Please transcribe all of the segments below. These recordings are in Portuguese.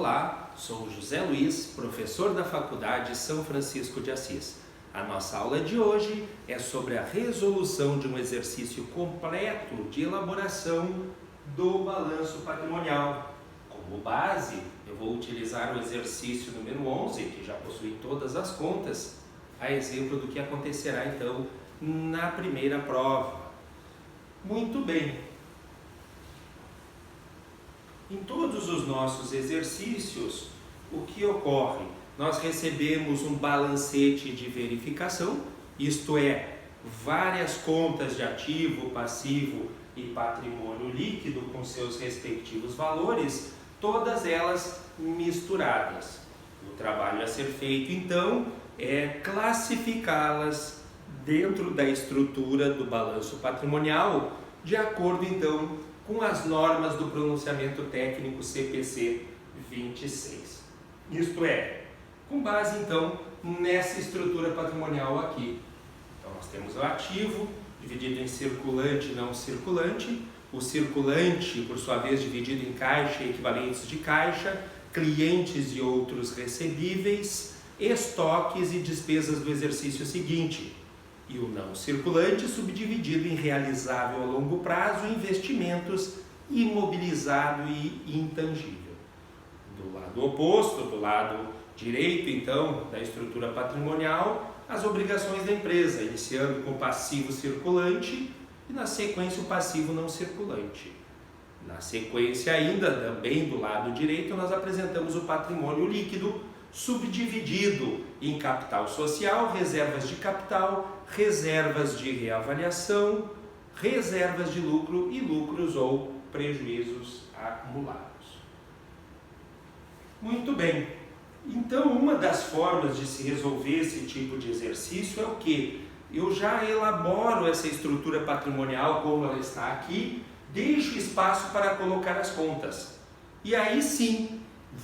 Olá, sou José Luiz, professor da Faculdade São Francisco de Assis. A nossa aula de hoje é sobre a resolução de um exercício completo de elaboração do balanço patrimonial. Como base, eu vou utilizar o exercício número 11, que já possui todas as contas, a exemplo do que acontecerá então na primeira prova. Muito bem. Em todos os nossos exercícios, o que ocorre? Nós recebemos um balancete de verificação, isto é, várias contas de ativo, passivo e patrimônio líquido com seus respectivos valores, todas elas misturadas. O trabalho a ser feito, então, é classificá-las dentro da estrutura do balanço patrimonial, de acordo, então, com as normas do pronunciamento técnico CPC 26. Isto é, com base então nessa estrutura patrimonial aqui. Então nós temos o ativo dividido em circulante e não circulante, o circulante por sua vez dividido em caixa e equivalentes de caixa, clientes e outros recebíveis, estoques e despesas do exercício seguinte. E o não circulante subdividido em realizável a longo prazo, investimentos, imobilizado e intangível. Do lado oposto, do lado direito, então, da estrutura patrimonial, as obrigações da empresa, iniciando com o passivo circulante e, na sequência, o passivo não circulante. Na sequência ainda, também do lado direito, nós apresentamos o patrimônio líquido, subdividido em capital social, reservas de capital, reservas de reavaliação, reservas de lucro e lucros ou prejuízos acumulados. Muito bem. Então, uma das formas de se resolver esse tipo de exercício é o quê? Eu já elaboro essa estrutura patrimonial como ela está aqui, deixo espaço para colocar as contas. E aí sim,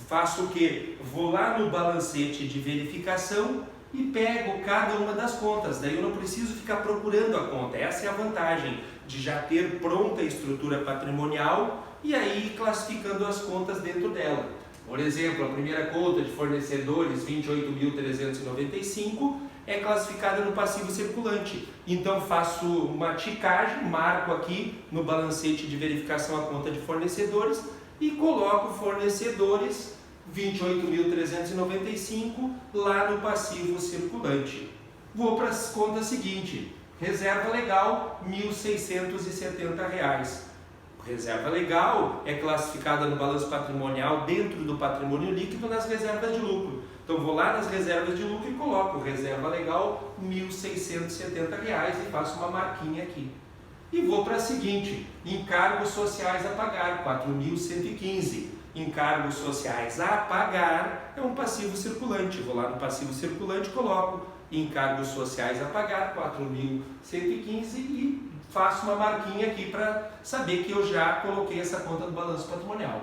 faço o quê? Vou lá no balancete de verificação e pego cada uma das contas. Daí eu não preciso ficar procurando a conta. Essa é a vantagem de já ter pronta a estrutura patrimonial e aí classificando as contas dentro dela. Por exemplo, a primeira conta de fornecedores, 28.395, é classificada no passivo circulante. Então faço uma ticagem, marco aqui no balancete de verificação a conta de fornecedores e coloco fornecedores 28.395 lá no passivo circulante. Vou para as contas seguintes. Reserva legal, R$ 1.670. Reserva legal é classificada no balanço patrimonial dentro do patrimônio líquido nas reservas de lucro. Então vou lá nas reservas de lucro e coloco reserva legal R$ 1.670 e faço uma marquinha aqui. E vou para a seguinte, encargos sociais a pagar, 4.115. Encargos sociais a pagar é um passivo circulante. Vou lá no passivo circulante, coloco encargos sociais a pagar, 4.115 e faço uma marquinha aqui para saber que eu já coloquei essa conta do balanço patrimonial.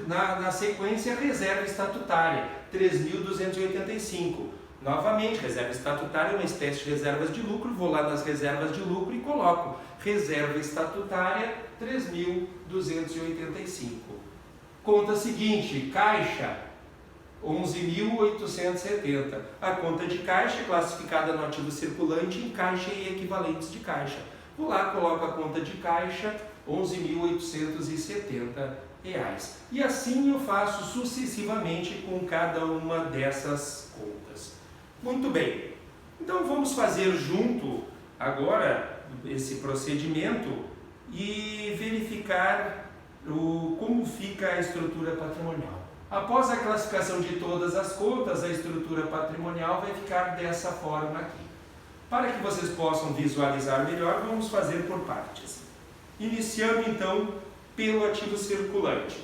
Na sequência, reserva estatutária, 3.285. Novamente, reserva estatutária é uma espécie de reservas de lucro, vou lá nas reservas de lucro e coloco reserva estatutária 3.285. Conta seguinte, caixa 11.870. A conta de caixa é classificada no ativo circulante em caixa e equivalentes de caixa. Vou lá, coloco a conta de caixa 11.870. E assim eu faço sucessivamente com cada uma dessas contas. Muito bem, então vamos fazer junto agora esse procedimento e verificar como fica a estrutura patrimonial. Após a classificação de todas as contas, a estrutura patrimonial vai ficar dessa forma aqui. Para que vocês possam visualizar melhor, vamos fazer por partes. Iniciando então pelo ativo circulante.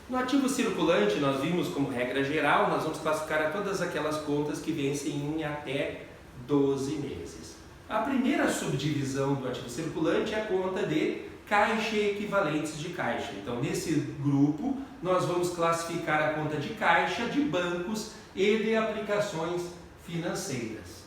No ativo circulante, nós vimos como regra geral, nós vamos classificar a todas aquelas contas que vencem em até 12 meses. A primeira subdivisão do ativo circulante é a conta de caixa e equivalentes de caixa. Então, nesse grupo, nós vamos classificar a conta de caixa de bancos e de aplicações financeiras.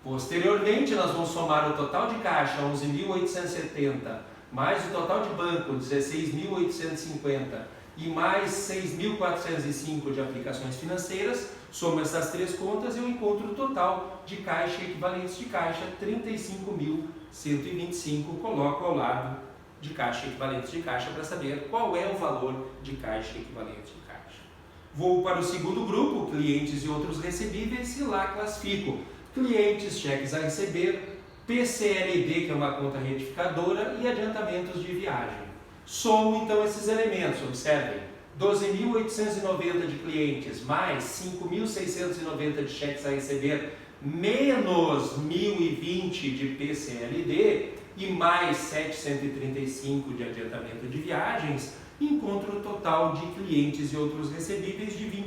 Posteriormente, nós vamos somar o total de caixa, 11.870, mais o total de banco, 16.850, e mais 6.405 de aplicações financeiras, somo essas três contas, eu encontro o total de caixa e equivalentes de caixa, 35.125, coloco ao lado de caixa e equivalentes de caixa para saber qual é o valor de caixa e equivalentes de caixa. Vou para o segundo grupo, clientes e outros recebíveis, e lá classifico clientes, cheques a receber, PCLD, que é uma conta retificadora, e adiantamentos de viagem. Somo então esses elementos, observem, 12.890 de clientes, mais 5.690 de cheques a receber, menos 1.020 de PCLD e mais 735 de adiantamento de viagens, encontro o total de clientes e outros recebíveis de R$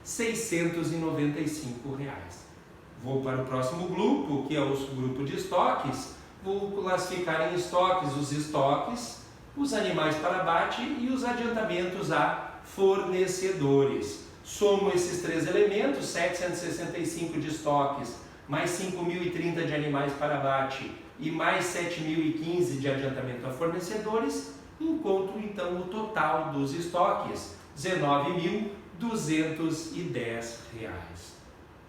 24.695. Vou para o próximo grupo, que é o grupo de estoques. Vou classificar em estoques, os animais para abate e os adiantamentos a fornecedores. Somo esses três elementos, 765 de estoques, mais 5.030 de animais para abate e mais 7.015 de adiantamento a fornecedores, encontro então o total dos estoques, R$ 19.210.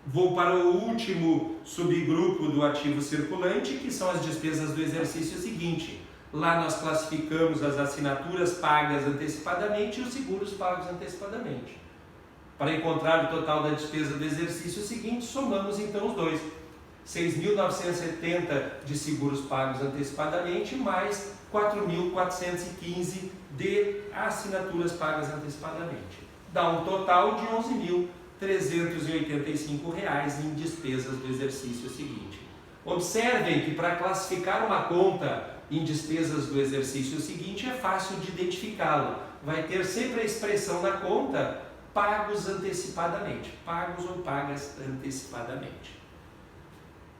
Vou para o último subgrupo do ativo circulante, que são as despesas do exercício seguinte. Lá nós classificamos as assinaturas pagas antecipadamente e os seguros pagos antecipadamente. Para encontrar o total da despesa do exercício seguinte, somamos então os dois. 6.970 de seguros pagos antecipadamente, mais 4.415 de assinaturas pagas antecipadamente. Dá um total de R$ 11.385 em despesas do exercício seguinte. Observem que para classificar uma conta em despesas do exercício seguinte é fácil de identificá-la. Vai ter sempre a expressão na conta pagos antecipadamente, pagos ou pagas antecipadamente.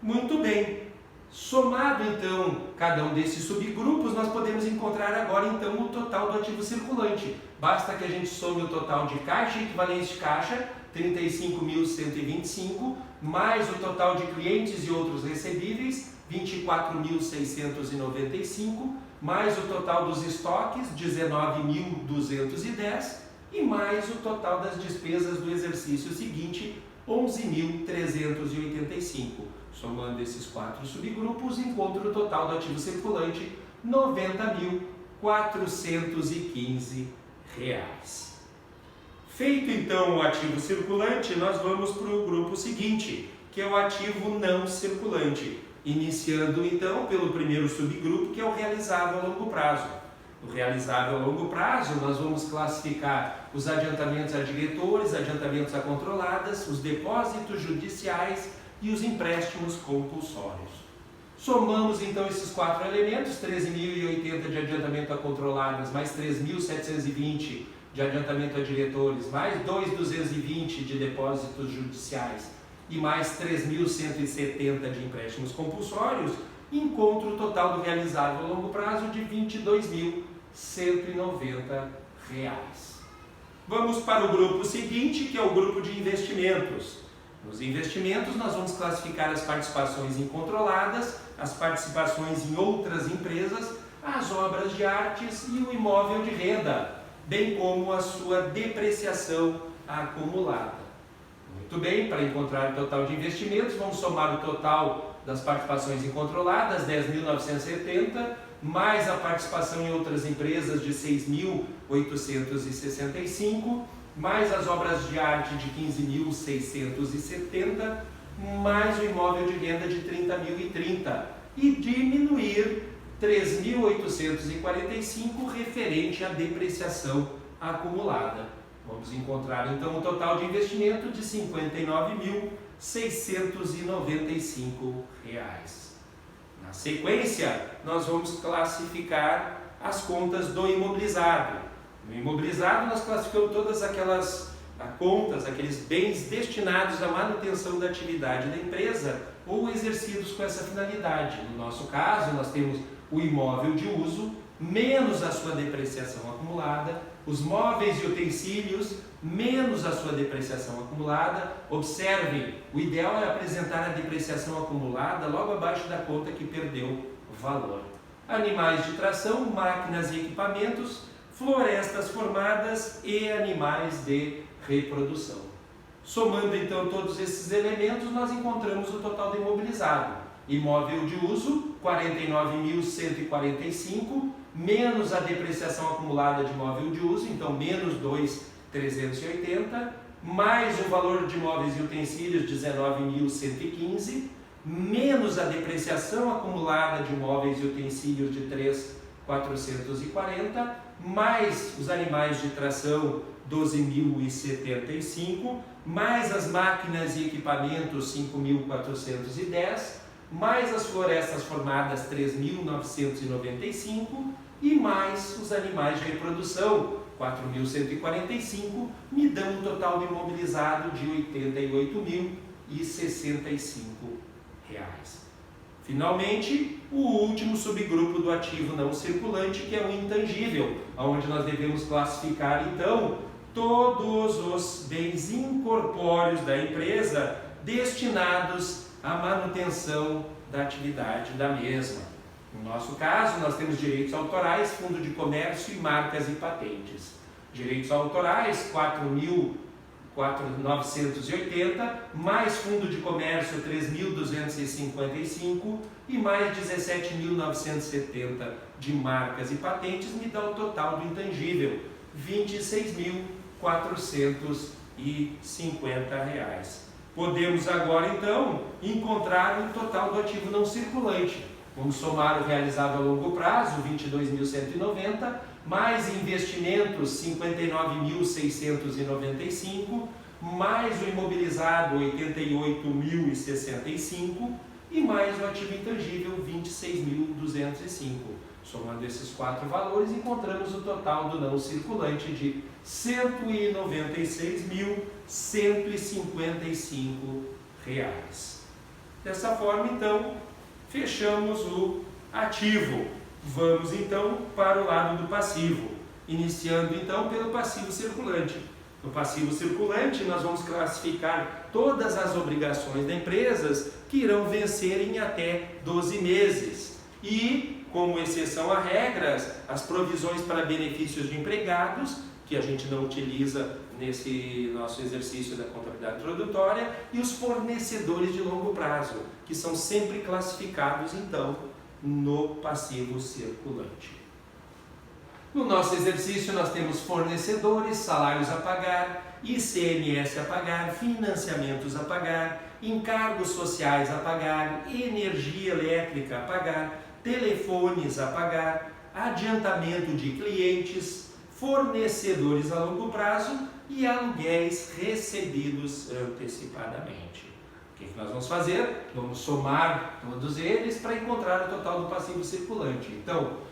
Muito bem. Somado então cada um desses subgrupos, nós podemos encontrar agora então o total do ativo circulante. Basta que a gente some o total de caixa e equivalentes de caixa, 35.125, mais o total de clientes e outros recebíveis, 24.695, mais o total dos estoques, 19.210, e mais o total das despesas do exercício seguinte, 11.385. Somando esses quatro subgrupos, encontro o total do ativo circulante, R$ 90.415. Feito então o ativo circulante, nós vamos para o grupo seguinte, que é o ativo não circulante. Iniciando então pelo primeiro subgrupo, que é o realizável a longo prazo. No realizável a longo prazo, nós vamos classificar os adiantamentos a diretores, adiantamentos a controladas, os depósitos judiciais e os empréstimos compulsórios. Somamos então esses quatro elementos, 13.080 de adiantamento a controladas, mais 3.720 de adiantamento a diretores, mais 2.220 de depósitos judiciais e mais 3.170 de empréstimos compulsórios, encontro o total do realizável a longo prazo de R$ 22.190. Vamos para o grupo seguinte, que é o grupo de investimentos. Nos investimentos, nós vamos classificar as participações incontroladas, as participações em outras empresas, as obras de artes e o imóvel de renda, bem como a sua depreciação acumulada. Muito bem, para encontrar o total de investimentos, vamos somar o total das participações incontroladas, 10.970, mais a participação em outras empresas de 6.865, mais as obras de arte de 15.670, mais o imóvel de renda de 30.030 e diminuir 3.845 referente à depreciação acumulada. Vamos encontrar então o total de investimento de R$ 59.695. Na sequência, nós vamos classificar as contas do imobilizado. No imobilizado, nós classificamos todas aquelas contas, aqueles bens destinados à manutenção da atividade da empresa ou exercidos com essa finalidade. No nosso caso, nós temos o imóvel de uso, menos a sua depreciação acumulada, os móveis e utensílios, menos a sua depreciação acumulada. Observem, o ideal é apresentar a depreciação acumulada logo abaixo da conta que perdeu valor. Animais de tração, máquinas e equipamentos, florestas formadas e animais de reprodução. Somando então todos esses elementos, nós encontramos o total do imobilizado. Imóvel de uso, 49.145, menos a depreciação acumulada de imóvel de uso, então menos 2.380, mais o valor de imóveis e utensílios, 19.115, menos a depreciação acumulada de imóveis e utensílios de 3.440, mais os animais de tração, 12.075, mais as máquinas e equipamentos, 5.410, mais as florestas formadas, 3.995, e mais os animais de reprodução, 4.145, me dão um total de imobilizado de R$ 88.065. Finalmente, o último subgrupo do ativo não circulante, que é o intangível, onde nós devemos classificar então todos os bens incorpóreos da empresa destinados à manutenção da atividade da mesma. No nosso caso, nós temos direitos autorais, fundo de comércio e marcas e patentes. Direitos autorais, 4.980, mais fundo de comércio, 3.255 e mais 17.970 de marcas e patentes, me dá o total do intangível, R$ 26.450. Podemos agora então encontrar o total do ativo não circulante. Vamos somar o realizado a longo prazo, 22.190, mais investimentos, 59.695, mais o imobilizado, 88.065, e mais o ativo intangível, 26.205. Somando esses quatro valores, encontramos o total do não circulante de R$ 196.155. Dessa forma, então, fechamos o ativo. Vamos então para o lado do passivo, iniciando então pelo passivo circulante. No passivo circulante, nós vamos classificar todas as obrigações da empresa que irão vencer em até 12 meses. E, como exceção a regras, as provisões para benefícios de empregados, que a gente não utiliza nesse nosso exercício da contabilidade introdutória, e os fornecedores de longo prazo, que são sempre classificados, então, no passivo circulante. No nosso exercício, nós temos fornecedores, salários a pagar, ICMS a pagar, financiamentos a pagar, encargos sociais a pagar, energia elétrica a pagar, telefones a pagar, adiantamento de clientes, fornecedores a longo prazo e aluguéis recebidos antecipadamente. O que nós vamos fazer? Vamos somar todos eles para encontrar o total do passivo circulante. Então,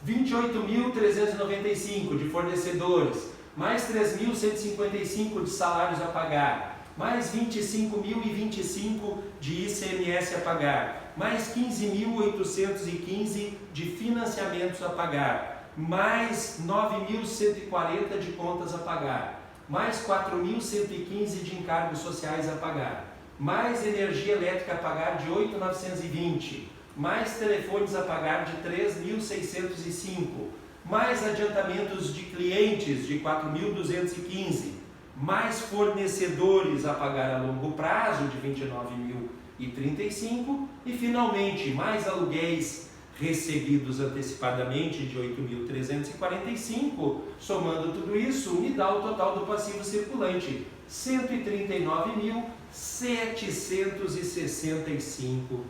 28.395 de fornecedores, mais 3.155 de salários a pagar, mais 25.025 de ICMS a pagar, mais 15.815 de financiamentos a pagar, mais 9.140 de contas a pagar, mais 4.115 de encargos sociais a pagar, mais energia elétrica a pagar de 8.920, mais telefones a pagar de 3.605, mais adiantamentos de clientes de 4.215, mais fornecedores a pagar a longo prazo de 29.035 e, finalmente, mais aluguéis recebidos antecipadamente de 8.345, somando tudo isso, me dá o total do passivo circulante, R$ 139.765.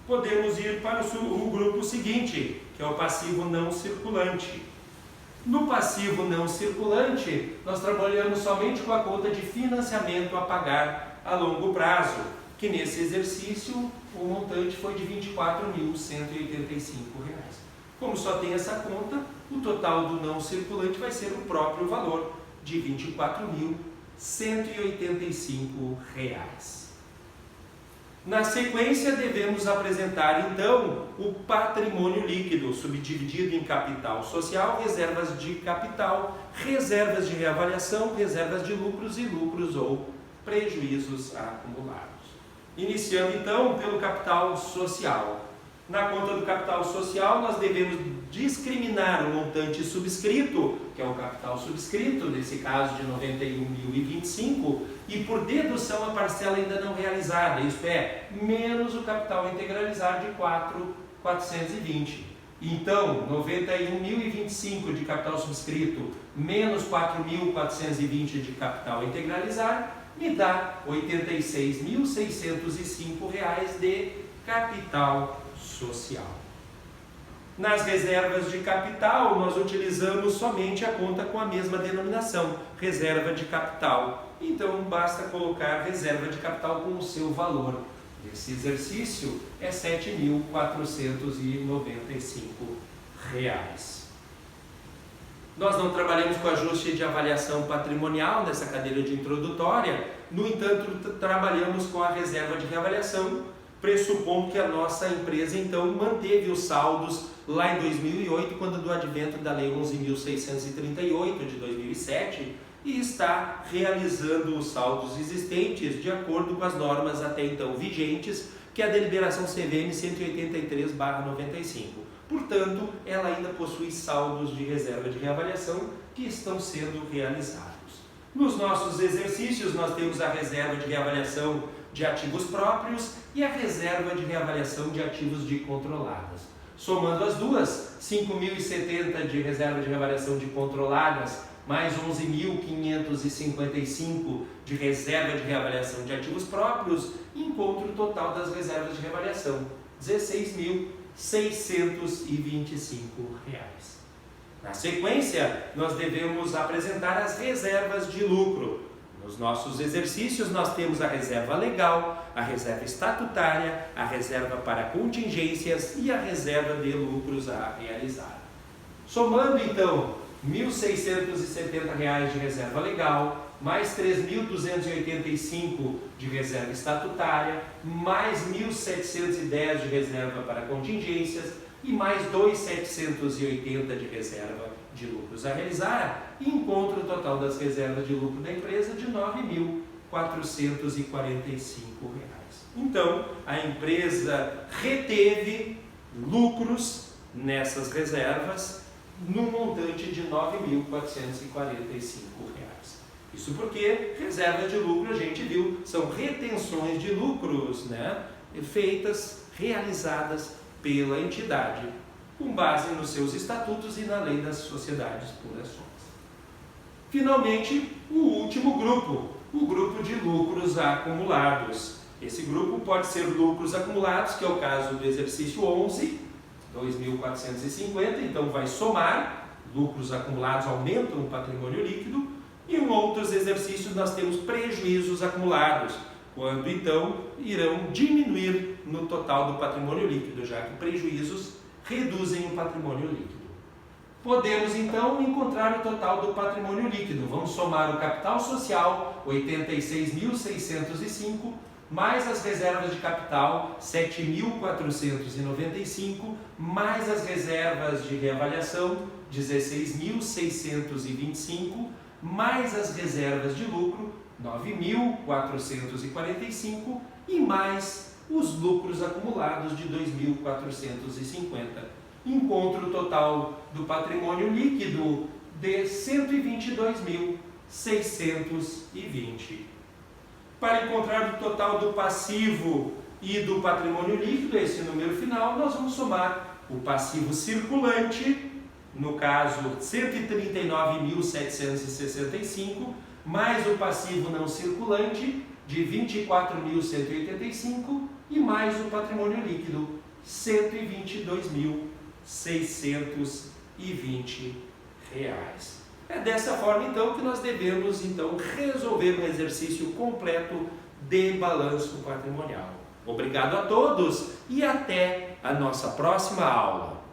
Podemos ir para o grupo seguinte, que é o passivo não circulante. No passivo não circulante, nós trabalhamos somente com a conta de financiamento a pagar a longo prazo, que nesse exercício o montante foi de R$ 24.185. Como só tem essa conta, o total do não circulante vai ser o próprio valor de R$ 24.185. Na sequência, devemos apresentar, então, o patrimônio líquido, subdividido em capital social, reservas de capital, reservas de reavaliação, reservas de lucros e lucros ou prejuízos acumulados. Iniciando, então, pelo capital social. Na conta do capital social, nós devemos discriminar o montante subscrito, que é o capital subscrito, nesse caso de 91.025, e por dedução a parcela ainda não realizada, isto é, menos o capital integralizar de 4.420. Então, 91.025 de capital subscrito menos 4.420 de capital integralizar me dá R$ 86.605 de capital social. Nas reservas de capital, nós utilizamos somente a conta com a mesma denominação, reserva de capital. Então, basta colocar reserva de capital com o seu valor. Esse exercício é R$ 7.495. Nós não trabalhamos com ajuste de avaliação patrimonial nessa cadeira de introdutória, no entanto, trabalhamos com a reserva de reavaliação, pressupondo que a nossa empresa, então, manteve os saldos lá em 2008, quando do advento da Lei 11.638 de 2007, e está realizando os saldos existentes de acordo com as normas até então vigentes, que é a deliberação CVM 183/95. Portanto, ela ainda possui saldos de reserva de reavaliação que estão sendo realizados. Nos nossos exercícios, nós temos a reserva de reavaliação de ativos próprios e a reserva de reavaliação de ativos de controladas. Somando as duas, 5.070 de reserva de reavaliação de controladas, mais 11.555 de reserva de reavaliação de ativos próprios, encontro o total das reservas de reavaliação, R$ 16.625. Na sequência, nós devemos apresentar as reservas de lucro. Nos nossos exercícios, nós temos a reserva legal, a reserva estatutária, a reserva para contingências e a reserva de lucros a realizar. Somando, então, R$ 1.670 de reserva legal, mais 3.285 de reserva estatutária, mais 1.710 de reserva para contingências e mais 2.780 de reserva de lucros a realizar, e encontro o total das reservas de lucro da empresa de R$ 9.445. Então, a empresa reteve lucros nessas reservas no montante de R$ 9.445. Isso porque reserva de lucro, a gente viu, são retenções de lucros, né, feitas, realizadas pela entidade, com base nos seus estatutos e na lei das sociedades por ações. Finalmente, o último grupo, o grupo de lucros acumulados. Esse grupo pode ser lucros acumulados, que é o caso do exercício 11, 2.450, então vai somar, lucros acumulados aumentam o patrimônio líquido, e em outros exercícios nós temos prejuízos acumulados, quando então irão diminuir no total do patrimônio líquido, já que prejuízos reduzem o patrimônio líquido. Podemos então encontrar o total do patrimônio líquido. Vamos somar o capital social, 86.605, mais as reservas de capital, 7.495, mais as reservas de reavaliação, 16.625, mais as reservas de lucro, 9.445, e mais os lucros acumulados de 2.450. Encontro o total do patrimônio líquido de 122.620. Para encontrar o total do passivo e do patrimônio líquido, esse número final, nós vamos somar o passivo circulante, no caso 139.765, mais o passivo não circulante de 24.185 e mais o patrimônio líquido 122.620 reais. É dessa forma então que nós devemos resolver um exercício completo de balanço patrimonial. Obrigado a todos e até a nossa próxima aula.